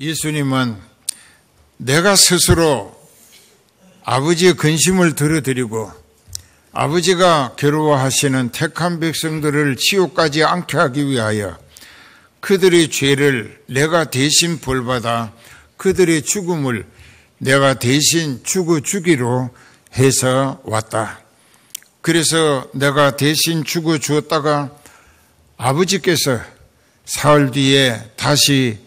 예수님은 내가 스스로 아버지의 근심을 들어드리고 아버지가 괴로워하시는 택한 백성들을 지옥까지 않게 하기 위하여 그들의 죄를 내가 대신 벌받아 그들의 죽음을 내가 대신 죽어주기로 해서 왔다. 그래서 내가 대신 죽어주었다가 아버지께서 사흘 뒤에 다시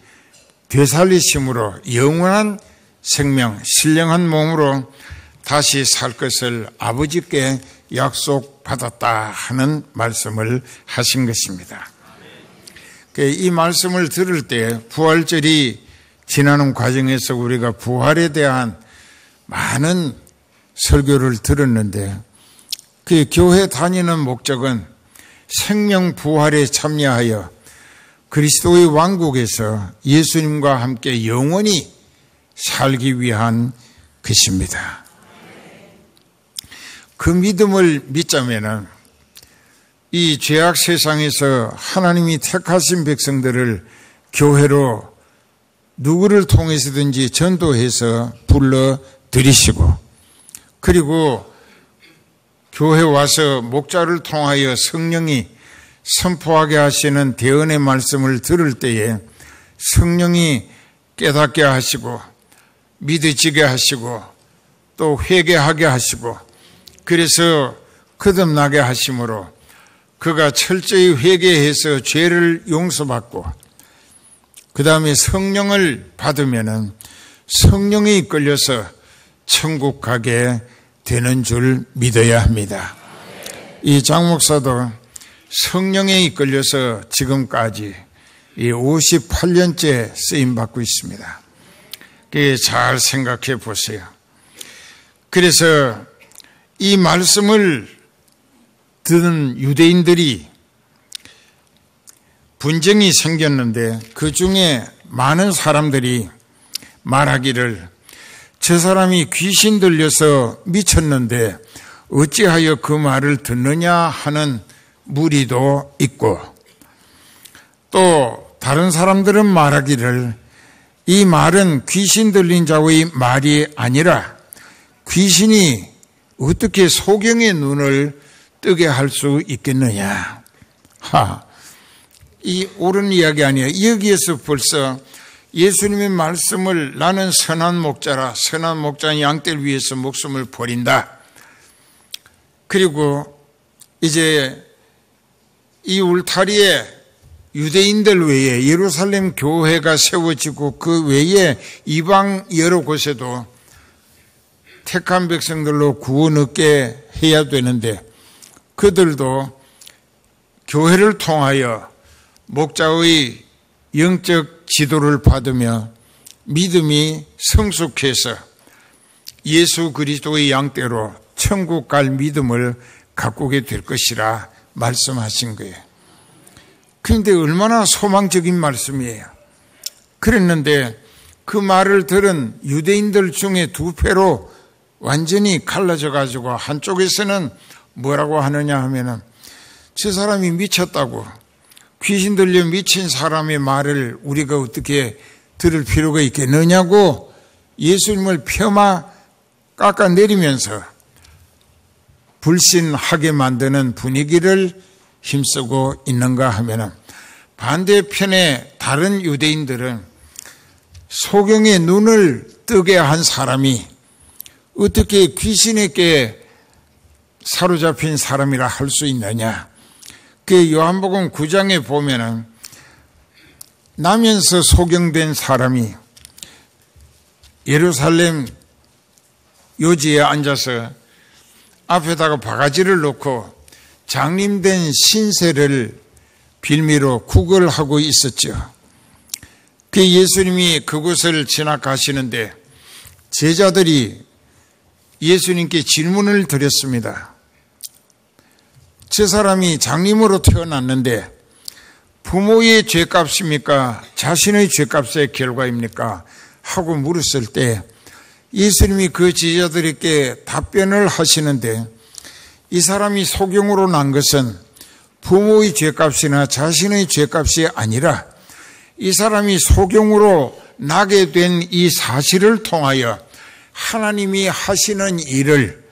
되살리심으로 영원한 생명, 신령한 몸으로 다시 살 것을 아버지께 약속받았다 하는 말씀을 하신 것입니다. 이 말씀을 들을 때 부활절이 지나는 과정에서 우리가 부활에 대한 많은 설교를 들었는데 그 교회 다니는 목적은 생명 부활에 참여하여 그리스도의 왕국에서 예수님과 함께 영원히 살기 위한 것입니다. 그 믿음을 믿자면은 이 죄악 세상에서 하나님이 택하신 백성들을 교회로 누구를 통해서든지 전도해서 불러들이시고 그리고 교회 와서 목자를 통하여 성령이 선포하게 하시는 대언의 말씀을 들을 때에 성령이 깨닫게 하시고 믿어지게 하시고 또 회개하게 하시고 그래서 거듭나게 하심으로 그가 철저히 회개해서 죄를 용서받고 그 다음에 성령을 받으면은 성령에 이끌려서 천국 가게 되는 줄 믿어야 합니다. 이 장 목사도 성령에 이끌려서 지금까지 58년째 쓰임받고 있습니다. 잘 생각해 보세요. 그래서 이 말씀을 듣는 유대인들이 분쟁이 생겼는데 그 중에 많은 사람들이 말하기를 저 사람이 귀신 들려서 미쳤는데 어찌하여 그 말을 듣느냐 하는 무리도 있고 또 다른 사람들은 말하기를 이 말은 귀신 들린 자의 말이 아니라 귀신이 어떻게 소경의 눈을 뜨게 할 수 있겠느냐. 이 옳은 이야기 아니에요. 여기에서 벌써 예수님의 말씀을 나는 선한 목자라 선한 목자는 양떼를 위해서 목숨을 버린다. 그리고 이제 이 울타리에 유대인들 외에 예루살렘 교회가 세워지고 그 외에 이방 여러 곳에도 택한 백성들로 구원 얻게 해야 되는데 그들도 교회를 통하여 목자의 영적 지도를 받으며 믿음이 성숙해서 예수 그리스도의 양떼로 천국 갈 믿음을 가꾸게 될 것이라 말씀하신 거예요. 그런데 얼마나 소망적인 말씀이에요. 그랬는데 그 말을 들은 유대인들 중에 두 패로 완전히 갈라져 가지고 한쪽에서는 뭐라고 하느냐 하면은 저 사람이 미쳤다고 귀신 들려 미친 사람의 말을 우리가 어떻게 들을 필요가 있겠느냐고 예수님을 폄하 깎아내리면서 불신하게 만드는 분위기를 힘쓰고 있는가 하면은 반대편의 다른 유대인들은 소경의 눈을 뜨게 한 사람이 어떻게 귀신에게 사로잡힌 사람이라 할 수 있느냐. 그 요한복음 9장에 보면은 나면서 소경된 사람이 예루살렘 요지에 앉아서 앞에다가 바가지를 놓고 장림된 신세를 빌미로 구걸하고 있었죠. 그 예수님이 그곳을 지나가시는데 제자들이 예수님께 질문을 드렸습니다. 저 사람이 장님으로 태어났는데 부모의 죄값입니까? 자신의 죄값의 결과입니까? 하고 물었을 때 예수님이 그 제자들에게 답변을 하시는데 이 사람이 소경으로 난 것은 부모의 죄값이나 자신의 죄값이 아니라 이 사람이 소경으로 나게 된 이 사실을 통하여 하나님이 하시는 일을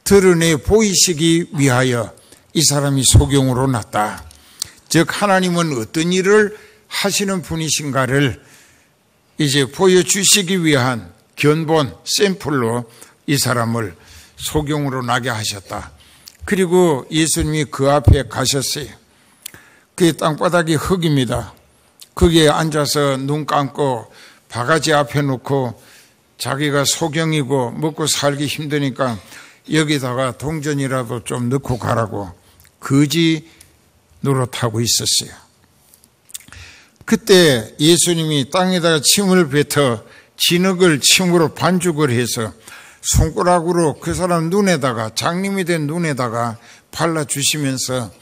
드러내 보이시기 위하여 이 사람이 소경으로 났다. 즉 하나님은 어떤 일을 하시는 분이신가를 이제 보여주시기 위한 견본 샘플로 이 사람을 소경으로 나게 하셨다. 그리고 예수님이 그 앞에 가셨어요. 그 땅바닥이 흙입니다. 거기에 앉아서 눈 감고 바가지 앞에 놓고 자기가 소경이고 먹고 살기 힘드니까 여기다가 동전이라도 좀 넣고 가라고 거지 노릇하고 있었어요. 그때 예수님이 땅에다가 침을 뱉어 진흙을 침으로 반죽을 해서 손가락으로 그 사람 눈에다가, 장님이 된 눈에다가 발라주시면서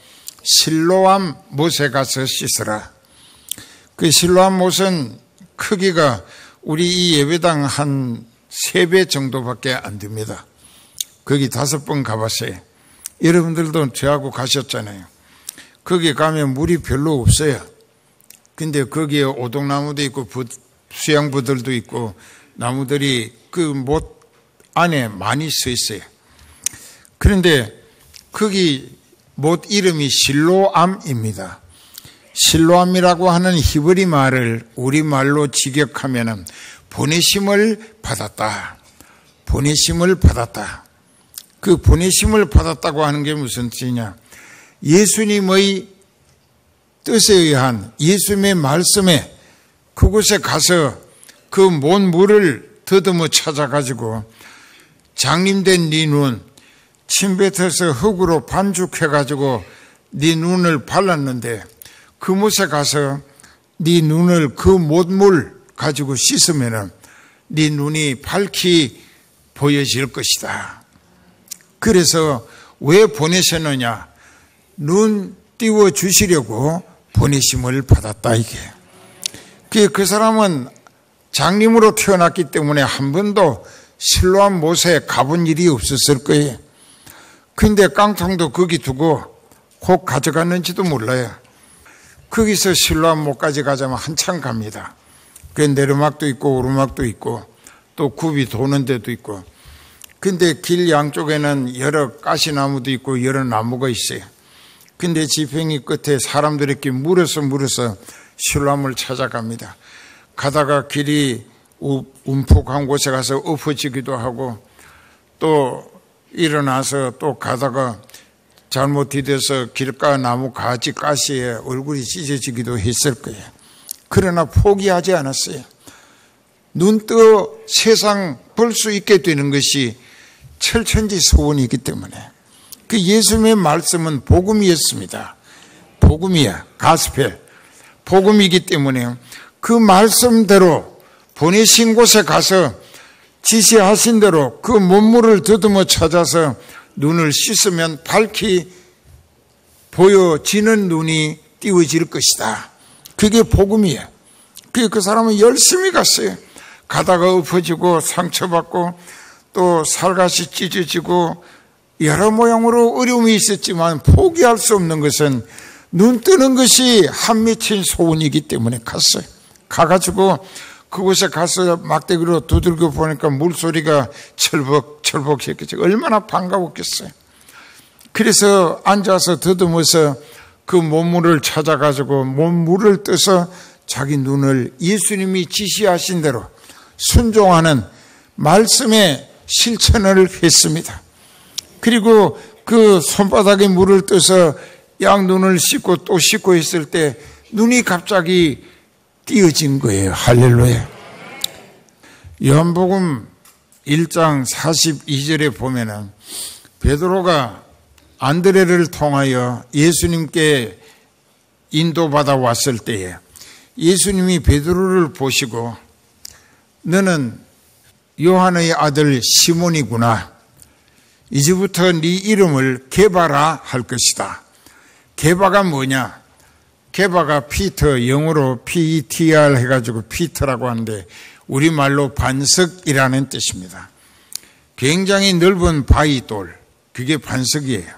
실로암 못에 가서 씻으라. 그 실로암 못은 크기가 우리 이 예배당 한 3배 정도밖에 안 됩니다. 거기 5번 가봤어요. 여러분들도 저하고 가셨잖아요. 거기 가면 물이 별로 없어요. 근데 거기에 오동나무도 있고 수양부들도 있고 나무들이 그 못 안에 많이 서 있어요. 그런데 거기 못 이름이 실로암입니다. 실로암이라고 하는 히브리 말을 우리말로 직역하면 보내심을 받았다. 보내심을 받았다. 그 보내심을 받았다고 하는 게 무슨 뜻이냐? 예수님의 뜻에 의한 예수님의 말씀에 그곳에 가서 그 못 물을 더듬어 찾아가지고 장님된 네 눈, 침 뱉어서 흙으로 반죽해가지고 네 눈을 발랐는데 그 못에 가서 네 눈을 그 못물 가지고 씻으면은 네 눈이 밝히 보여질 것이다. 그래서 왜 보내셨느냐? 눈 띄워주시려고 보내심을 받았다 이게. 그 사람은 장님으로 태어났기 때문에 한 번도 실로암 못에 가본 일이 없었을 거예요. 근데 깡통도 거기 두고 혹 가져갔는지도 몰라요. 거기서 실로암 못까지 가자면 한참 갑니다. 그 내리막도 있고 오르막도 있고 또 굽이 도는 데도 있고. 근데 길 양쪽에는 여러 가시나무도 있고 여러 나무가 있어요. 근데 지팽이 끝에 사람들이 이렇게 물어서 실로암을 찾아갑니다. 가다가 길이 움푹한 곳에 가서 엎어지기도 하고 또 일어나서 또 가다가 잘못 디뎌서 길가 나무 가지 가시에 얼굴이 찢어지기도 했을 거예요. 그러나 포기하지 않았어요. 눈 떠 세상 볼 수 있게 되는 것이 철천지 소원이기 때문에 그 예수님의 말씀은 복음이었습니다. 복음이야. 가스펠. 복음이기 때문에 그 말씀대로 보내신 곳에 가서 지시하신 대로 그 못물을 더듬어 찾아서 눈을 씻으면 밝히 보여지는 눈이 띄워질 것이다. 그게 복음이에요. 그 사람은 열심히 갔어요. 가다가 엎어지고 상처받고 또 살갗이 찢어지고 여러 모양으로 어려움이 있었지만 포기할 수 없는 것은 눈 뜨는 것이 한 맺힌 소원이기 때문에 갔어요. 가가지고 그곳에 가서 막대기로 두들겨 보니까 물소리가 철벅철벅 했겠죠. 얼마나 반가웠겠어요. 그래서 앉아서 더듬어서 그 못물을 찾아가지고 못물을 떠서 자기 눈을 예수님이 지시하신 대로 순종하는 말씀에 실천을 했습니다. 그리고 그 손바닥에 물을 떠서 양눈을 씻고 또 씻고 있을 때 눈이 갑자기 띄어진 거예요. 할렐루야. 요한복음 1장 42절에 보면은 베드로가 안드레를 통하여 예수님께 인도받아 왔을 때에 예수님이 베드로를 보시고 너는 요한의 아들 시몬이구나. 이제부터 네 이름을 게바라 할 것이다. 게바가 뭐냐? 게바가 피터, 영어로 PETR 해가지고 피터라고 하는데 우리말로 반석이라는 뜻입니다. 굉장히 넓은 바위돌, 그게 반석이에요.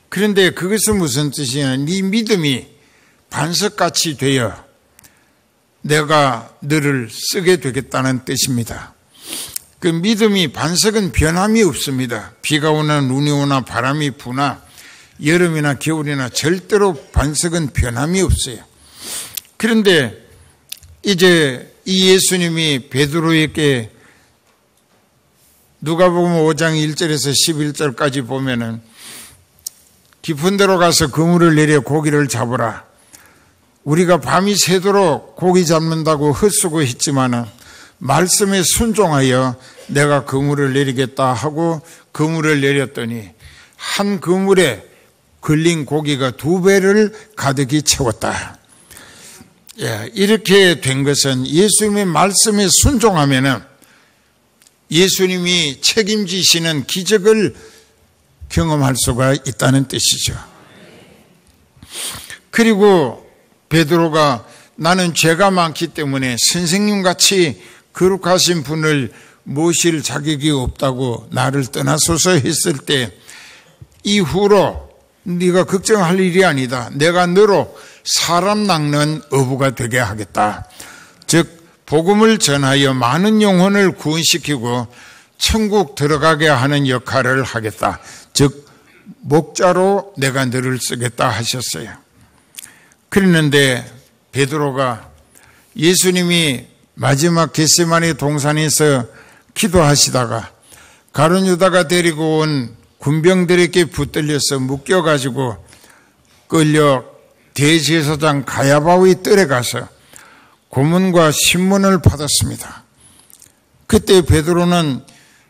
그런데 그것은 무슨 뜻이냐? 네 믿음이 반석같이 되어 내가 너를 쓰게 되겠다는 뜻입니다. 그 믿음이 반석은 변함이 없습니다. 비가 오나 눈이 오나 바람이 부나 여름이나 겨울이나 절대로 반석은 변함이 없어요. 그런데 이제 이 예수님이 베드로에게 누가복음 5장 1절에서 11절까지 보면은 깊은 데로 가서 그물을 내려 고기를 잡으라. 우리가 밤이 새도록 고기 잡는다고 헛수고 했지만은 말씀에 순종하여 내가 그물을 내리겠다 하고 그물을 내렸더니 한 그물에 걸린 고기가 2배를 가득히 채웠다. 이렇게 된 것은 예수님의 말씀에 순종하면은 예수님이 책임지시는 기적을 경험할 수가 있다는 뜻이죠. 그리고 베드로가 나는 죄가 많기 때문에 선생님같이 거룩하신 분을 모실 자격이 없다고 나를 떠나소서 했을 때 이후로 네가 걱정할 일이 아니다. 내가 너로 사람 낚는 어부가 되게 하겠다. 즉 복음을 전하여 많은 영혼을 구원시키고 천국 들어가게 하는 역할을 하겠다. 즉 목자로 내가 너를 쓰겠다 하셨어요. 그랬는데 베드로가 예수님이 마지막 겟세마네 동산에서 기도하시다가 가룟 유다가 데리고 온 군병들에게 붙들려서 묶여가지고 끌려 대제사장 가야바의 뜰에 가서 고문과 신문을 받았습니다. 그때 베드로는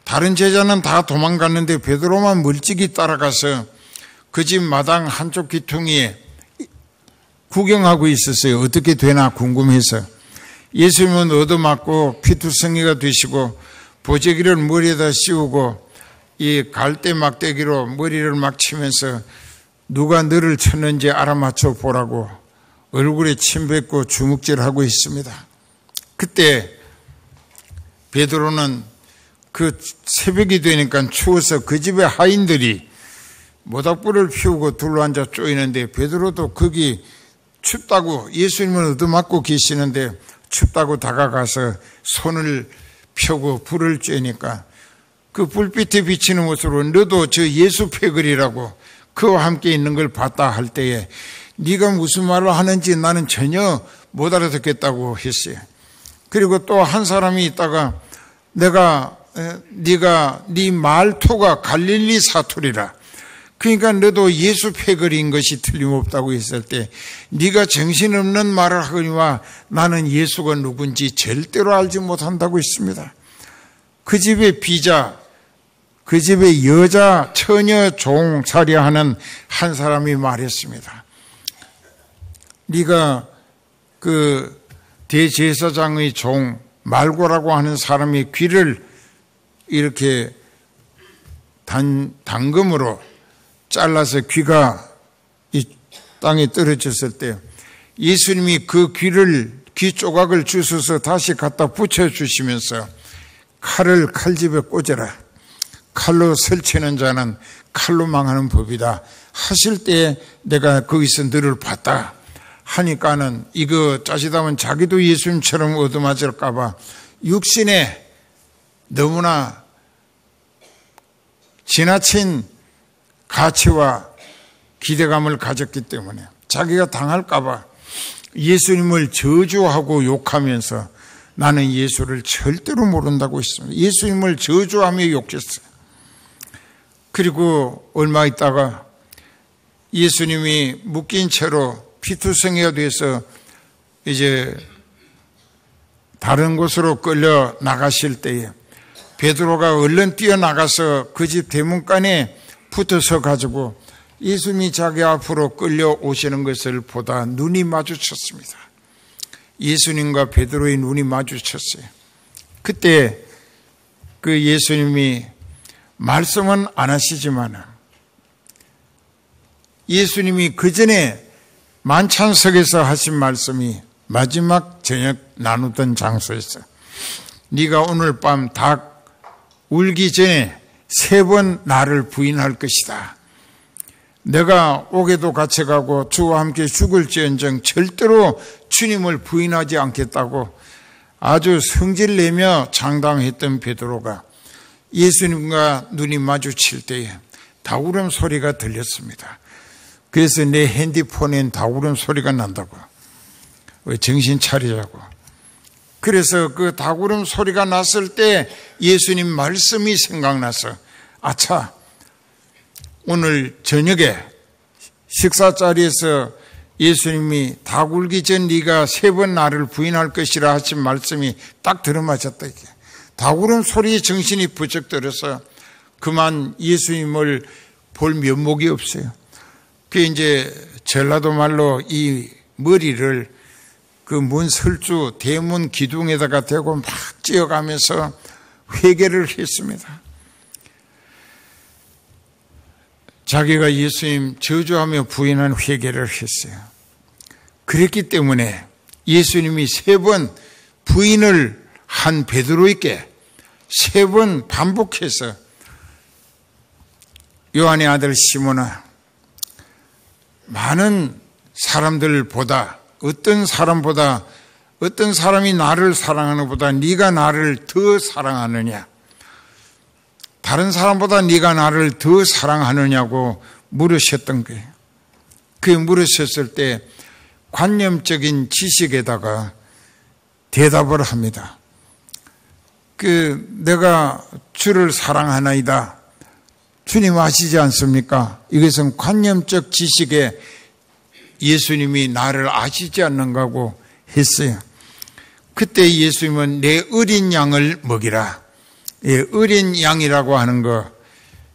다른 제자는 다 도망갔는데 베드로만 멀찍이 따라가서 그 집 마당 한쪽 귀퉁이에 구경하고 있었어요. 어떻게 되나 궁금해서. 예수님은 얻어맞고 피투성이가 되시고 보재기를 머리에다 씌우고 이 갈대 막대기로 머리를 막 치면서 누가 너를 쳤는지 알아맞혀 보라고 얼굴에 침 뱉고 주먹질하고 있습니다. 그때 베드로는 그 새벽이 되니까 추워서 그 집의 하인들이 모닥불을 피우고 둘러앉아 쪼이는데 베드로도 거기 춥다고 예수님은 얻어맞고 계시는데 춥다고 다가가서 손을 펴고 불을 쬐니까 그 불빛에 비치는 모습으로 너도 저 예수 패거리라고 그와 함께 있는 걸 봤다 할 때에 네가 무슨 말을 하는지 나는 전혀 못 알아듣겠다고 했어요. 그리고 또 한 사람이 있다가 네가 네 말투가 갈릴리 사투리라. 그러니까 너도 예수 패거리인 것이 틀림없다고 했을 때 네가 정신없는 말을 하거니와 나는 예수가 누군지 절대로 알지 못한다고 했습니다. 그 집의 비자, 그 집의 여자 처녀 종살이하는 한 사람이 말했습니다. 네가 그 대제사장의 종 말고라고 하는 사람의 귀를 이렇게 단검으로 잘라서 귀가 이 땅에 떨어졌을 때 예수님이 그 귀 조각을 주셔서 다시 갖다 붙여주시면서 칼을 칼집에 꽂아라. 칼로 설치는 자는 칼로 망하는 법이다 하실 때 내가 거기서 너를 봤다 하니까는 이거 짜시다면 자기도 예수님처럼 얻어맞을까 봐 육신에 너무나 지나친 가치와 기대감을 가졌기 때문에 자기가 당할까 봐 예수님을 저주하고 욕하면서 나는 예수를 절대로 모른다고 했습니다. 예수님을 저주하며 욕했어요. 그리고 얼마 있다가 예수님이 묶인 채로 피투성이가 돼서 이제 다른 곳으로 끌려 나가실 때에 베드로가 얼른 뛰어나가서 그 집 대문간에 붙어서 가지고 예수님이 자기 앞으로 끌려오시는 것을 보다 눈이 마주쳤습니다. 예수님과 베드로의 눈이 마주쳤어요. 그때 그 예수님이 말씀은 안 하시지만 예수님이 그 전에 만찬석에서 하신 말씀이 마지막 저녁 나누던 장소에서 네가 오늘 밤 닭 울기 전에 3번 나를 부인할 것이다. 내가 옥에도 갇혀가고 주와 함께 죽을지언정 절대로 주님을 부인하지 않겠다고 아주 성질내며 장담했던 베드로가 예수님과 눈이 마주칠 때에 다구름 소리가 들렸습니다. 그래서 내 핸드폰엔 다구름 소리가 난다고. 정신 차리자고. 그래서 그 다구름 소리가 났을 때 예수님 말씀이 생각나서 아차, 오늘 저녁에 식사 자리에서 예수님이 다 굴기 전 네가 3번 나를 부인할 것이라 하신 말씀이 딱 들어맞았다. 이게 다구름 소리에 정신이 부쩍 들어서 그만 예수님을 볼 면목이 없어요. 그 이제 전라도 말로 이 머리를 그 문 설주 대문 기둥에다가 대고 막 찧어가면서 회개를 했습니다. 자기가 예수님 저주하며 부인한 회개를 했어요. 그랬기 때문에 예수님이 3번 부인을 한 베드로에게 3번 반복해서 요한의 아들 시몬아, 많은 사람들보다 어떤 사람이 나를 사랑하는 것보다 네가 나를 더 사랑하느냐, 다른 사람보다 네가 나를 더 사랑하느냐고 물으셨던 거예요. 그 물으셨을 때 관념적인 지식에다가 대답을 합니다. 내가 주를 사랑하나이다. 주님 아시지 않습니까? 이것은 관념적 지식에 예수님이 나를 아시지 않는가고 했어요. 그때 예수님은 내 어린 양을 먹이라. 예, 어린 양이라고 하는 거,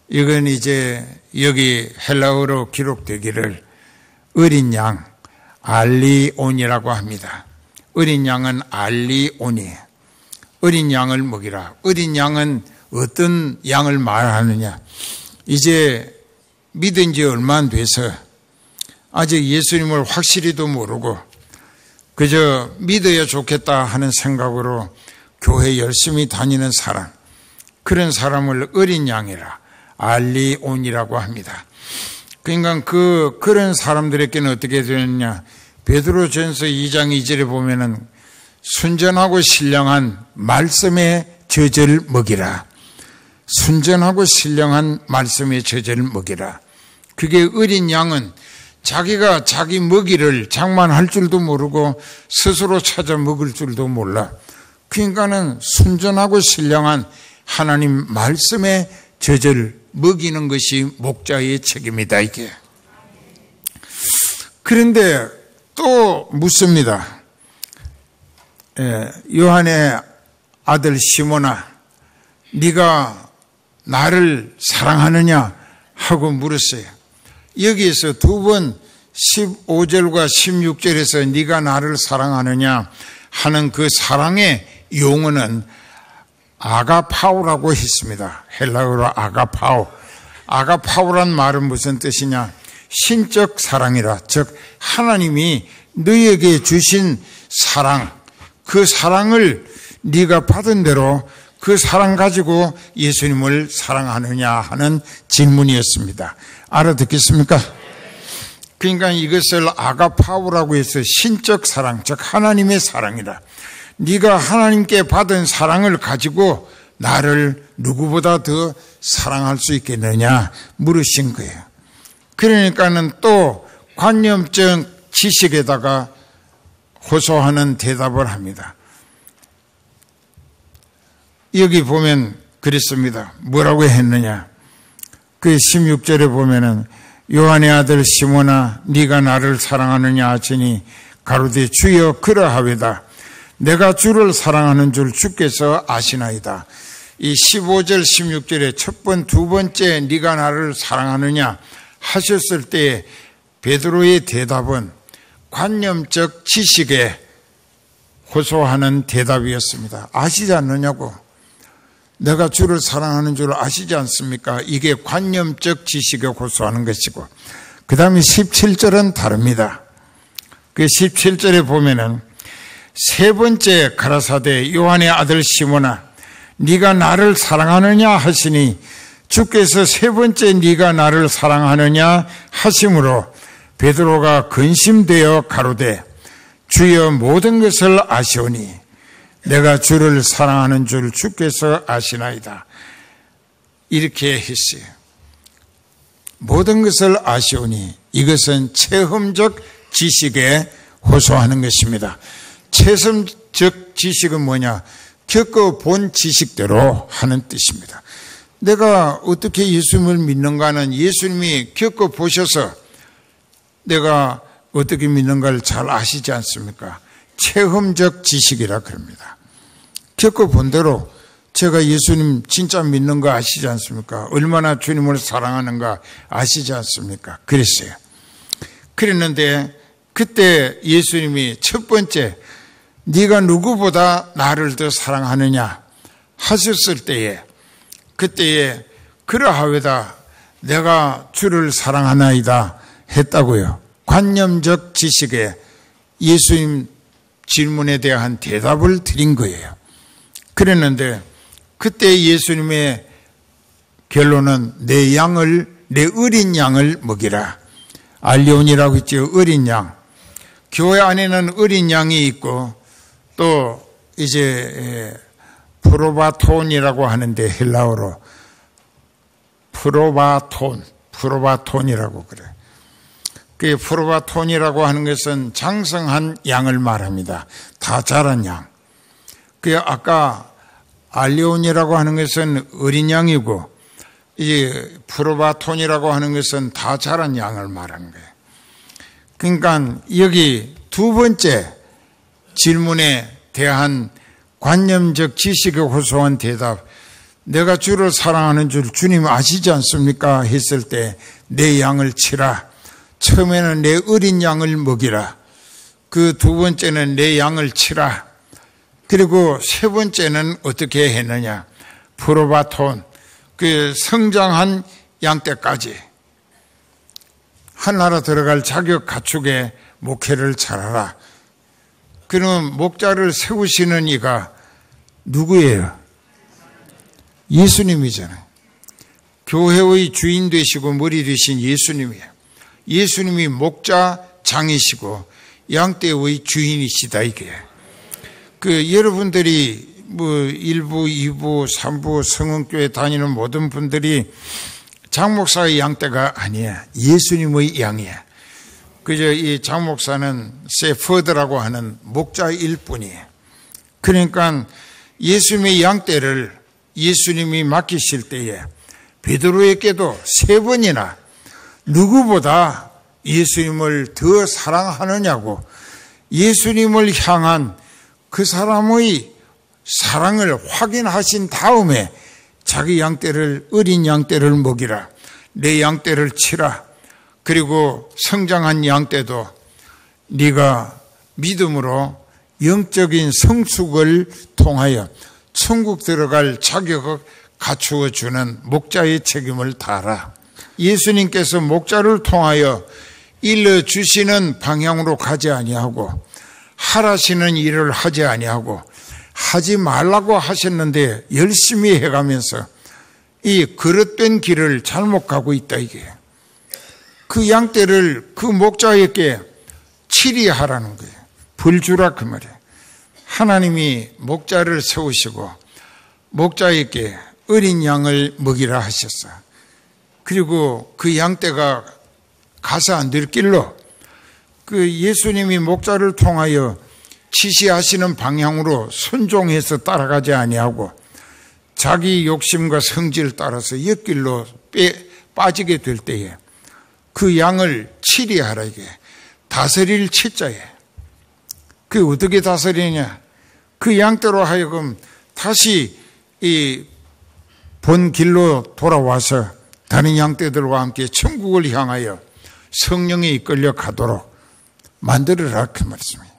이건 이제 여기 헬라어로 기록되기를 어린 양, 알리온이라고 합니다. 어린 양은 알리온이에요. 어린 양을 먹이라. 어린 양은 어떤 양을 말하느냐. 이제 믿은 지 얼마 안 돼서 아직 예수님을 확실히도 모르고 그저 믿어야 좋겠다 하는 생각으로 교회 열심히 다니는 사람, 그런 사람을 어린 양이라 알리온이라고 합니다. 그러니까 그런 사람들에게는 어떻게 되느냐. 베드로전서 2장 2절에 보면은 순전하고 신령한 말씀의 젖을 먹이라. 순전하고 신령한 말씀의 젖을 먹이라. 그게 어린 양은 자기가 자기 먹이를 장만할 줄도 모르고 스스로 찾아 먹을 줄도 몰라. 그러니까는 순전하고 신령한 하나님 말씀의 젖을 먹이는 것이 목자의 책임이다, 이게. 그런데 또 묻습니다. 요한의 아들 시몬아, 네가 나를 사랑하느냐 하고 물었어요. 여기에서 2번 15절과 16절에서 네가 나를 사랑하느냐 하는 그 사랑의 용어는 아가파오라고 했습니다. 헬라어로 아가파오. 아가파오란 말은 무슨 뜻이냐? 신적 사랑이라. 즉 하나님이 너에게 주신 사랑, 그 사랑을 네가 받은 대로 그 사랑 가지고 예수님을 사랑하느냐 하는 질문이었습니다. 알아듣겠습니까? 그러니까 이것을 아가파오라고 해서 신적 사랑, 즉 하나님의 사랑이라. 네가 하나님께 받은 사랑을 가지고 나를 누구보다 더 사랑할 수 있겠느냐 물으신 거예요. 그러니까는 또 관념적 지식에다가 호소하는 대답을 합니다. 여기 보면 그랬습니다. 뭐라고 했느냐? 그 16절에 보면은 요한의 아들 시몬아, 네가 나를 사랑하느냐 하시니 가로되 주여 그러하외다. 내가 주를 사랑하는 줄 주께서 아시나이다. 이 15절 16절에 두 번째 네가 나를 사랑하느냐 하셨을 때 베드로의 대답은 관념적 지식에 호소하는 대답이었습니다. 아시지 않느냐고. 내가 주를 사랑하는 줄 아시지 않습니까? 이게 관념적 지식에 호소하는 것이고, 그 다음에 17절은 다릅니다. 그 17절에 보면은 3번째 가라사대 요한의 아들 시몬아, 네가 나를 사랑하느냐 하시니 주께서 세 번째 네가 나를 사랑하느냐 하심으로 베드로가 근심되어 가로되 주여 모든 것을 아시오니 내가 주를 사랑하는 줄 주께서 아시나이다. 이렇게 했어요. 모든 것을 아시오니 이것은 체험적 지식에 호소하는 것입니다. 체험적 지식은 뭐냐? 겪어본 지식대로 하는 뜻입니다. 내가 어떻게 예수님을 믿는가는 예수님이 겪어보셔서 내가 어떻게 믿는가를 잘 아시지 않습니까? 체험적 지식이라 그럽니다. 겪어본 대로 제가 예수님 진짜 믿는 거 아시지 않습니까? 얼마나 주님을 사랑하는가 아시지 않습니까? 그랬어요. 그랬는데 그때 예수님이 첫 번째 네가 누구보다 나를 더 사랑하느냐 하셨을 때에 그때에 그러하외다 내가 주를 사랑하나이다 했다고요. 관념적 지식에 예수님 질문에 대한 대답을 드린 거예요. 그랬는데 그때 예수님의 결론은 내 어린 양을 먹이라. 알리온이라고 했죠. 어린 양. 교회 안에는 어린 양이 있고 또 이제 프로바톤이라고 하는데 헬라어로 프로바톤이라고 그래. 그 프로바톤이라고 하는 것은 장성한 양을 말합니다. 다 자란 양. 그 아까 알리온이라고 하는 것은 어린 양이고 이 프로바톤이라고 하는 것은 다 자란 양을 말하는 거예요. 그러니까 여기 두 번째 질문에 대한 관념적 지식에 호소한 대답, 내가 주를 사랑하는 줄 주님 아시지 않습니까? 했을 때 내 양을 치라. 처음에는 내 어린 양을 먹이라. 그 두 번째는 내 양을 치라. 그리고 세 번째는 어떻게 했느냐? 프로바톤, 그 성장한 양 때까지 하나라 들어갈 자격 갖추게 목회를 잘하라. 그럼 목자를 세우시는 이가 누구예요? 예수님이잖아요. 교회의 주인 되시고 머리 되신 예수님이에요. 예수님이 목자장이시고 양떼의 주인이시다 이게. 그 여러분들이 뭐 1부, 2부, 3부 성흥교회 다니는 모든 분들이 장목사의 양떼가 아니야. 예수님의 양이야. 그저 이 장목사는 세퍼드라고 하는 목자일 뿐이에요. 그러니까 예수님의 양떼를 예수님이 맡기실 때에 베드로에게도 3번이나 누구보다 예수님을 더 사랑하느냐고 예수님을 향한 그 사람의 사랑을 확인하신 다음에 자기 양떼를 어린 양떼를 먹이라. 내 양떼를 치라. 그리고 성장한 양떼도 네가 믿음으로 영적인 성숙을 통하여 천국 들어갈 자격을 갖추어 주는 목자의 책임을 다하라. 예수님께서 목자를 통하여 일러주시는 방향으로 가지 아니하고 하라시는 일을 하지 아니하고 하지 말라고 하셨는데 열심히 해가면서 이 그릇된 길을 잘못 가고 있다 이게. 그 양떼를 그 목자에게 치리하라는 거예요. 벌주라 그 말이에요. 하나님이 목자를 세우시고 목자에게 어린 양을 먹이라 하셨어요. 그리고 그 양떼가 가서 안 될 길로 그 예수님이 목자를 통하여 지시하시는 방향으로 순종해서 따라가지 아니하고 자기 욕심과 성질을 따라서 옆길로 빠지게 될 때에 그 양을 치리하라 이게. 다스릴 치자에. 그 어떻게 다스리냐? 그 양떼로 하여금 다시 이 본 길로 돌아와서 다른 양떼들과 함께 천국을 향하여 성령에 이끌려 가도록 만들어라 그 말씀이에요.